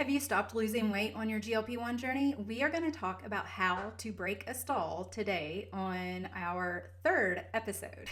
Have you stopped losing weight on your GLP-1 journey? We are going to talk about how to break a stall today on our third episode.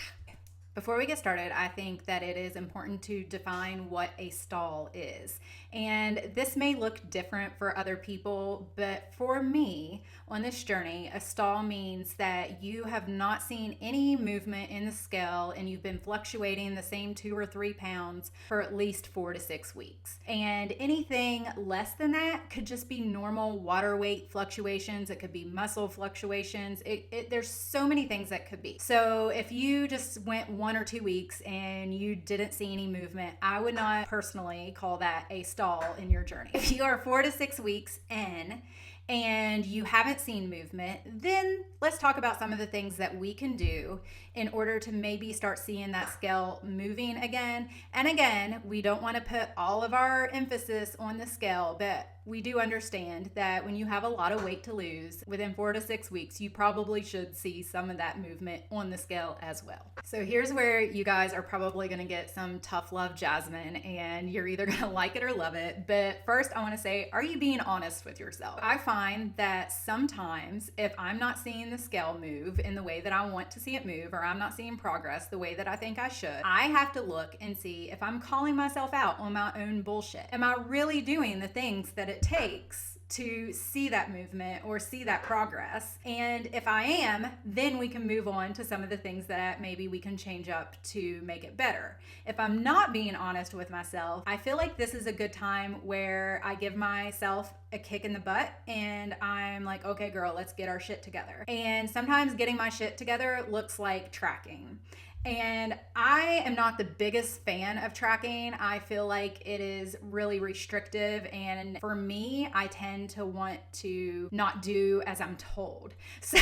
Before we get started, I think that it is important to define what a stall is. And this may look different for other people, but for me on this journey, a stall means that you have not seen any movement in the scale and you've been fluctuating the same 2 or 3 pounds for at least 4 to 6 weeks. And anything less than that could just be normal water weight fluctuations. It could be muscle fluctuations. There's so many things that could be. So if you just went 1 or 2 weeks and you didn't see any movement, I would not personally call that a stall in your journey. If you are 4 to 6 weeks in and you haven't seen movement, then let's talk about some of the things that we can do in order to maybe start seeing that scale moving again. And again, we don't want to put all of our emphasis on the scale, but we do understand that when you have a lot of weight to lose, within 4 to 6 weeks, you probably should see some of that movement on the scale as well. So here's where you guys are probably going to get some tough love Jasmine, and you're either going to like it or love it. But first, I want to say, are you being honest with yourself? I find that sometimes if I'm not seeing the scale move in the way that I want to see it move, or I'm not seeing progress the way that I think I should, I have to look and see if I'm calling myself out on my own bullshit. Am I really doing the things that it takes to see that movement or see that progress? And if I am, then we can move on to some of the things that maybe we can change up to make it better. If I'm not being honest with myself, I feel like this is a good time where I give myself a kick in the butt and I'm like, okay, girl, let's get our shit together. And sometimes getting my shit together looks like tracking. And I am not the biggest fan of tracking. I feel like it is really restrictive. And for me, I tend to want to not do as I'm told. So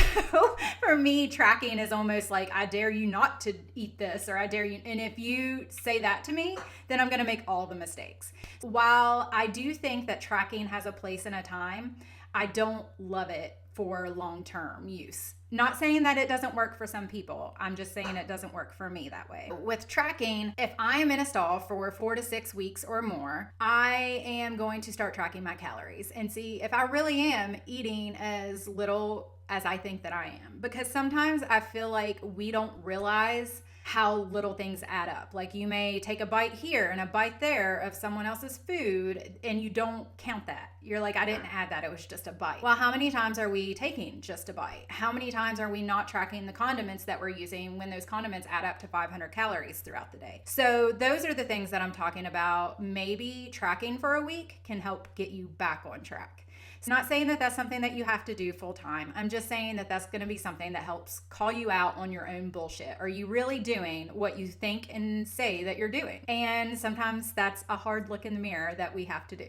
for me, tracking is almost like, I dare you not to eat this, or I dare you. And if you say that to me, then I'm going to make all the mistakes. While I do think that tracking has a place and a time, I don't love it for long-term use. Not saying that it doesn't work for some people. I'm just saying it doesn't work for me that way. With tracking, if I am in a stall for 4 to 6 weeks or more, I am going to start tracking my calories and see if I really am eating as little as I think that I am. Because sometimes I feel like we don't realize how little things add up. Like you may take a bite here and a bite there of someone else's food and you don't count that. You're like, I didn't add that, it was just a bite. Well, how many times are we taking just a bite? How many times are we not tracking the condiments that we're using when those condiments add up to 500 calories throughout the day? So those are the things that I'm talking about. Maybe tracking for a week can help get you back on track. It's not saying that that's something that you have to do full time. I'm just saying that that's going to be something that helps call you out on your own bullshit. Are you really doing what you think and say that you're doing? And sometimes that's a hard look in the mirror that we have to do.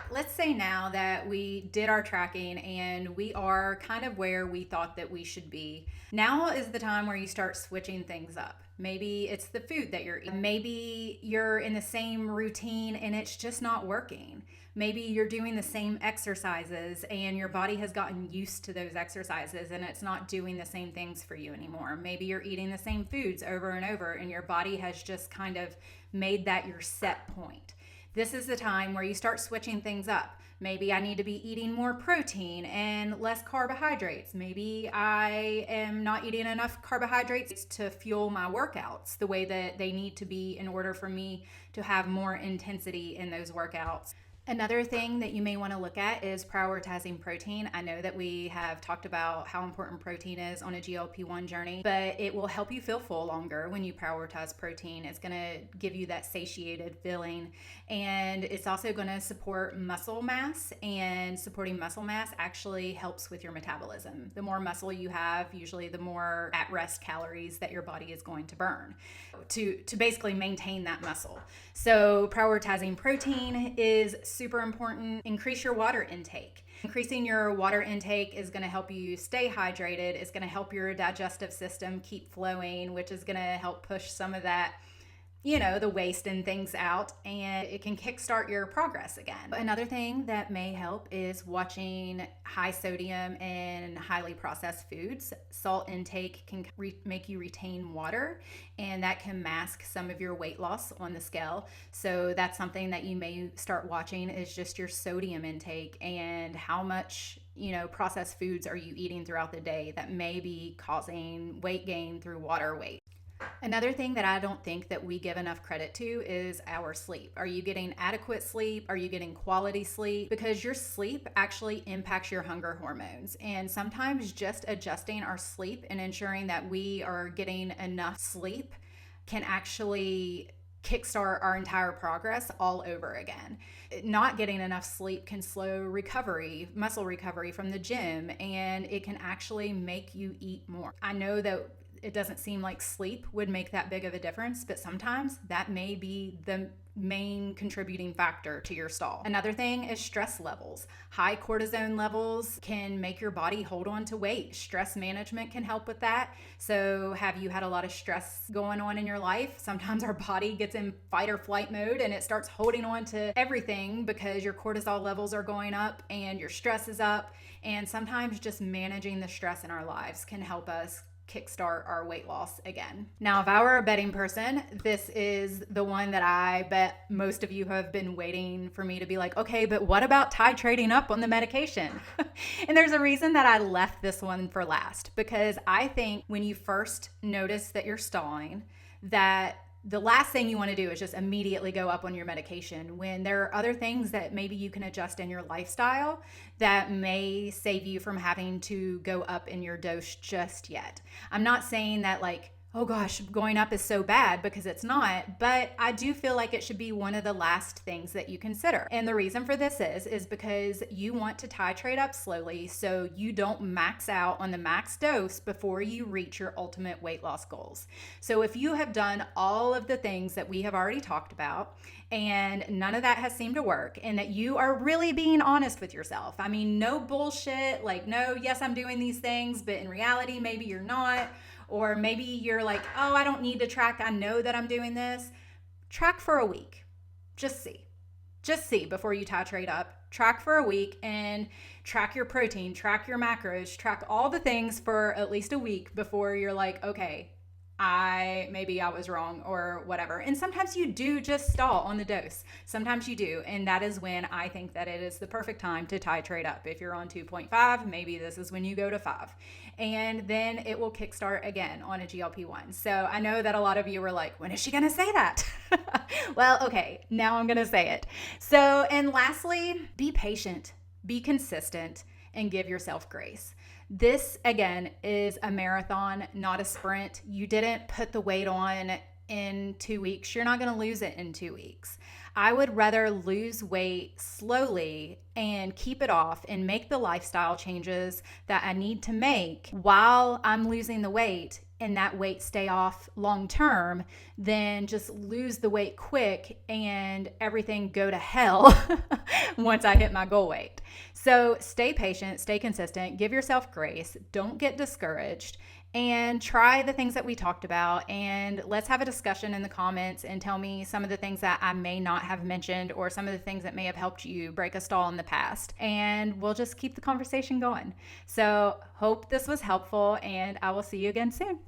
Let's say now that we did our tracking and we are kind of where we thought that we should be. Now is the time where you start switching things up. Maybe it's the food that you're eating. Maybe you're in the same routine and it's just not working. Maybe you're doing the same exercises and your body has gotten used to those exercises and it's not doing the same things for you anymore. Maybe you're eating the same foods over and over and your body has just kind of made that your set point. This is the time where you start switching things up. Maybe I need to be eating more protein and less carbohydrates. Maybe I am not eating enough carbohydrates to fuel my workouts the way that they need to be in order for me to have more intensity in those workouts. Another thing that you may want to look at is prioritizing protein. I know that we have talked about how important protein is on a GLP-1 journey, but it will help you feel full longer when you prioritize protein. It's going to give you that satiated feeling, and it's also going to support muscle mass, and supporting muscle mass actually helps with your metabolism. The more muscle you have, usually the more at-rest calories that your body is going to burn to basically maintain that muscle. So prioritizing protein is super important. Increase your water intake. Increasing your water intake is going to help you stay hydrated. It's going to help your digestive system keep flowing, which is going to help push some of that the waste and things out, and it can kickstart your progress again. Another thing that may help is watching high sodium and highly processed foods. Salt intake can make you retain water, and that can mask some of your weight loss on the scale. So that's something that you may start watching, is just your sodium intake and how much processed foods are you eating throughout the day that may be causing weight gain through water weight. Another thing that I don't think that we give enough credit to is our sleep. Are you getting adequate sleep? Are you getting quality sleep? Because your sleep actually impacts your hunger hormones. And sometimes just adjusting our sleep and ensuring that we are getting enough sleep can actually kickstart our entire progress all over again. Not getting enough sleep can slow recovery, muscle recovery from the gym, and it can actually make you eat more. I know that it doesn't seem like sleep would make that big of a difference, but sometimes that may be the main contributing factor to your stall. Another thing is stress levels. High cortisone levels can make your body hold on to weight. Stress management can help with that. So have you had a lot of stress going on in your life? Sometimes our body gets in fight or flight mode and it starts holding on to everything because your cortisol levels are going up and your stress is up. And sometimes just managing the stress in our lives can help us kickstart our weight loss again. Now, if I were a betting person, this is the one that I bet most of you have been waiting for me to be like, okay, but what about titrating up on the medication? And there's a reason that I left this one for last, because I think when you first notice that you're stalling, that the last thing you want to do is just immediately go up on your medication, when there are other things that maybe you can adjust in your lifestyle that may save you from having to go up in your dose just yet. I'm not saying that oh gosh, going up is so bad, because it's not, but I do feel like it should be one of the last things that you consider. And the reason for this is because you want to titrate up slowly so you don't max out on the max dose before you reach your ultimate weight loss goals. So if you have done all of the things that we have already talked about and none of that has seemed to work, and that you are really being honest with yourself, I mean, no bullshit, no, yes, I'm doing these things, but in reality, maybe you're not. Or maybe you're like, oh, I don't need to track. I know that I'm doing this. Track for a week. Just see before you titrate up. Track for a week and track your protein, track your macros, track all the things for at least a week before you're like, okay, maybe I was wrong or whatever. And sometimes you do just stall on the dose. Sometimes you do. And that is when I think that it is the perfect time to titrate up. If you're on 2.5, maybe this is when you go to 5. And then it will kickstart again on a GLP-1. So I know that a lot of you were like, when is she going to say that? Well, okay, now I'm going to say it. So, and lastly, be patient, be consistent, and give yourself grace. This, again, is a marathon, not a sprint. You didn't put the weight on in 2 weeks. You're not going to lose it in 2 weeks. I would rather lose weight slowly and keep it off and make the lifestyle changes that I need to make while I'm losing the weight, and that weight stay off long term, than just lose the weight quick and everything go to hell once I hit my goal weight. So stay patient, stay consistent, give yourself grace, don't get discouraged, and try the things that we talked about. And let's have a discussion in the comments and tell me some of the things that I may not have mentioned, or some of the things that may have helped you break a stall in the past. And we'll just keep the conversation going. So hope this was helpful, and I will see you again soon.